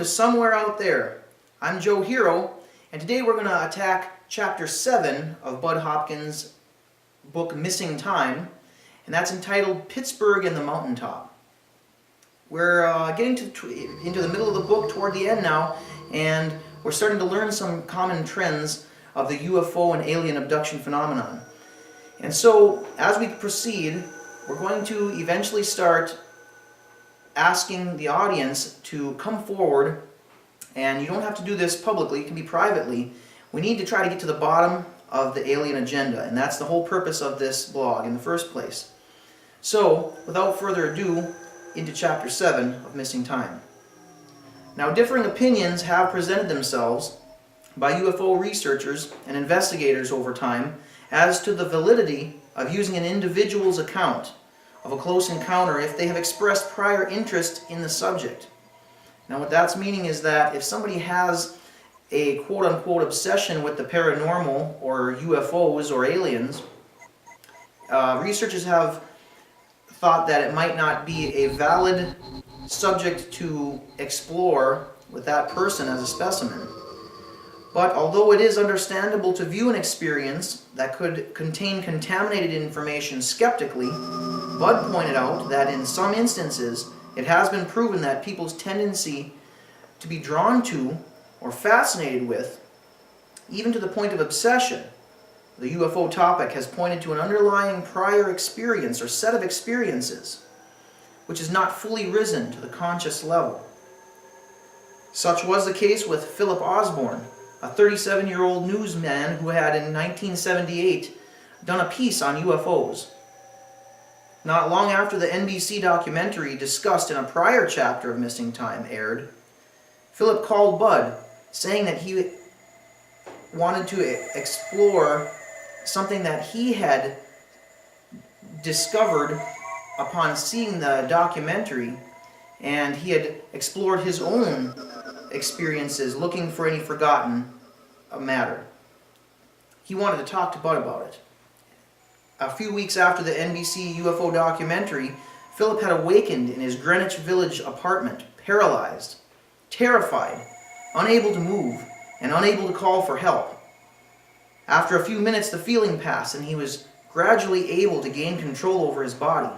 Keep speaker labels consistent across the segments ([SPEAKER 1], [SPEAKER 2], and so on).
[SPEAKER 1] to Somewhere Out There. I'm Joe Hero, and today we're going to attack Chapter 7 of Bud Hopkins' book Missing Time, and that's entitled Pittsburgh and the Mountaintop. We're getting into the middle of the book toward the end now, and we're starting to learn some common trends of the UFO and alien abduction phenomenon. And so, as we proceed, we're going to eventually start asking the audience to come forward, and you don't have to do this publicly, it can be privately. We need to try to get to the bottom of the alien agenda, and that's the whole purpose of this blog in the first place. So, without further ado, into Chapter 7 of Missing Time. Now, differing opinions have presented themselves by UFO researchers and investigators over time as to the validity of using an individual's account of a close encounter if they have expressed prior interest in the subject. Now, what that's meaning is that if somebody has a quote-unquote obsession with the paranormal or UFOs or aliens, researchers have thought that it might not be a valid subject to explore with that person as a specimen. But although it is understandable to view an experience that could contain contaminated information skeptically, Bud pointed out that in some instances it has been proven that people's tendency to be drawn to or fascinated with, even to the point of obsession, the UFO topic has pointed to an underlying prior experience or set of experiences which has not fully risen to the conscious level. Such was the case with Philip Osborne, a 37-year-old newsman who had in 1978 done a piece on UFOs. Not long after the NBC documentary discussed in a prior chapter of Missing Time aired, Philip called Bud, saying that he wanted to explore something that he had discovered upon seeing the documentary, and he had explored his own experiences looking for any forgotten matter. He wanted to talk to Bud about it. A few weeks after the NBC UFO documentary, Philip had awakened in his Greenwich Village apartment, paralyzed, terrified, unable to move, and unable to call for help. After a few minutes, the feeling passed, and he was gradually able to gain control over his body.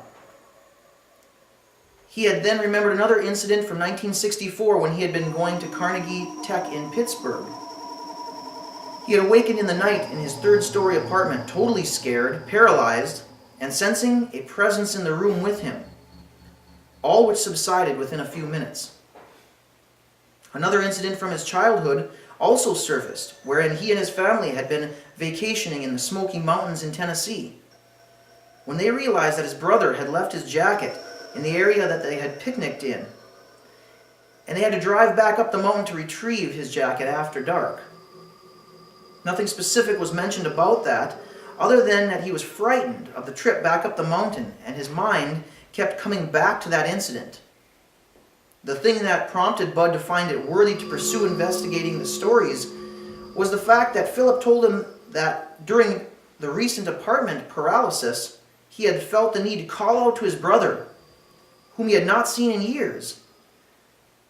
[SPEAKER 1] He had then remembered another incident from 1964 when he had been going to Carnegie Tech in Pittsburgh. He had awakened in the night in his third-story apartment, totally scared, paralyzed, and sensing a presence in the room with him, all which subsided within a few minutes. Another incident from his childhood also surfaced, wherein he and his family had been vacationing in the Smoky Mountains in Tennessee. When they realized that his brother had left his jacket in the area that they had picnicked in, and they had to drive back up the mountain to retrieve his jacket after dark. Nothing specific was mentioned about that, other than that he was frightened of the trip back up the mountain, and his mind kept coming back to that incident. The thing that prompted Bud to find it worthy to pursue investigating the stories was the fact that Philip told him that during the recent apartment paralysis, he had felt the need to call out to his brother, whom he had not seen in years,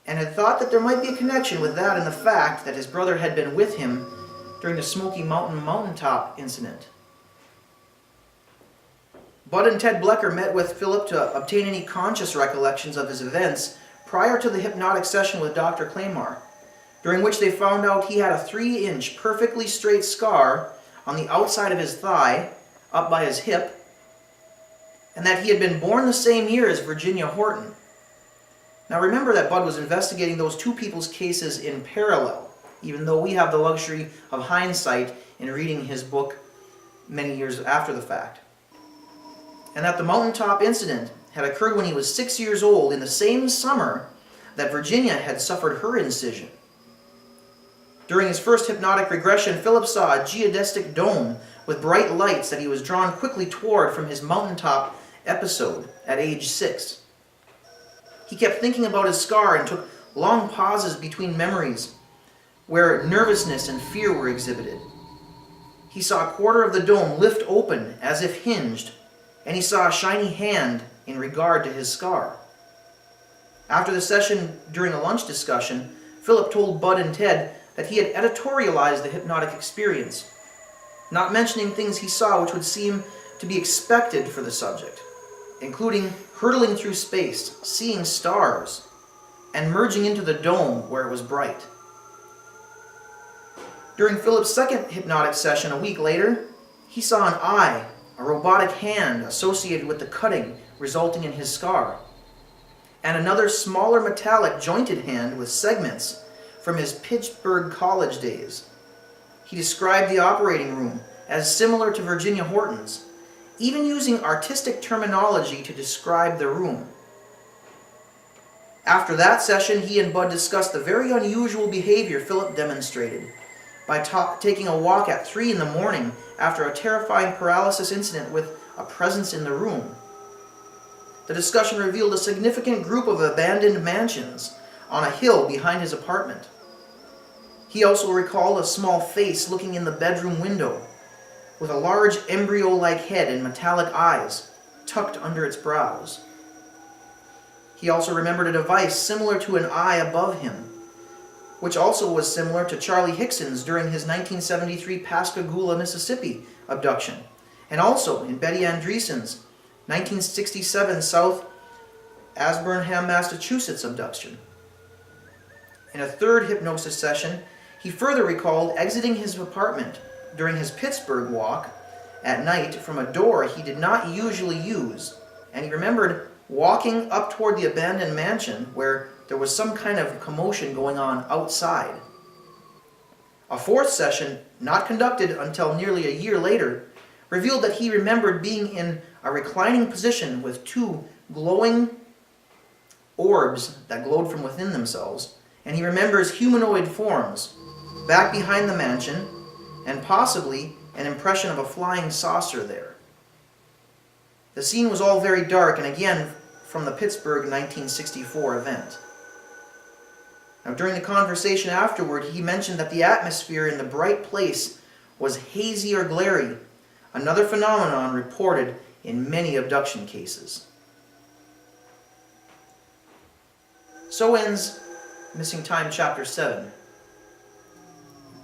[SPEAKER 1] and had thought that there might be a connection with that and the fact that his brother had been with him during the Smoky Mountaintop incident. Bud and Ted Blecker met with Philip to obtain any conscious recollections of his events prior to the hypnotic session with Dr. Claymore, during which they found out he had a 3-inch perfectly straight scar on the outside of his thigh, up by his hip, and that he had been born the same year as Virginia Horton. Now remember that Bud was investigating those two people's cases in parallel, even though we have the luxury of hindsight in reading his book many years after the fact. And that the mountaintop incident had occurred when he was 6 years old in the same summer that Virginia had suffered her incision. During his first hypnotic regression, Philip saw a geodesic dome with bright lights that he was drawn quickly toward from his mountaintop episode at age 6. He kept thinking about his scar and took long pauses between memories where nervousness and fear were exhibited. He saw a quarter of the dome lift open as if hinged, and he saw a shiny hand in regard to his scar. After the session, during a lunch discussion, Philip told Bud and Ted that he had editorialized the hypnotic experience, not mentioning things he saw which would seem to be expected for the subject, including hurtling through space, seeing stars, and merging into the dome where it was bright. During Philip's second hypnotic session a week later, he saw an eye, a robotic hand associated with the cutting resulting in his scar, and another smaller metallic jointed hand with segments from his Pittsburgh college days. He described the operating room as similar to Virginia Horton's, even using artistic terminology to describe the room. After that session, he and Bud discussed the very unusual behavior Philip demonstrated by taking a walk at 3 in the morning after a terrifying paralysis incident with a presence in the room. The discussion revealed a significant group of abandoned mansions on a hill behind his apartment. He also recalled a small face looking in the bedroom window, with a large embryo-like head and metallic eyes tucked under its brows. He also remembered a device similar to an eye above him, which also was similar to Charlie Hickson's during his 1973 Pascagoula, Mississippi abduction, and also in Betty Andreessen's 1967 South Ashburnham, Massachusetts abduction. In a third hypnosis session, he further recalled exiting his apartment during his Pittsburgh walk at night from a door he did not usually use, and he remembered walking up toward the abandoned mansion where there was some kind of commotion going on outside. A fourth session, not conducted until nearly a year later, revealed that he remembered being in a reclining position with 2 glowing orbs that glowed from within themselves, and he remembers humanoid forms back behind the mansion and possibly an impression of a flying saucer there. The scene was all very dark, and again from the Pittsburgh 1964 event. Now, during the conversation afterward, he mentioned that the atmosphere in the bright place was hazy or glary, another phenomenon reported in many abduction cases. So ends Missing Time Chapter 7.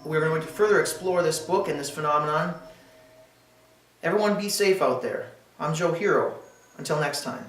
[SPEAKER 1] We're going to further explore this book and this phenomenon. Everyone be safe out there. I'm Joe Hero. Until next time.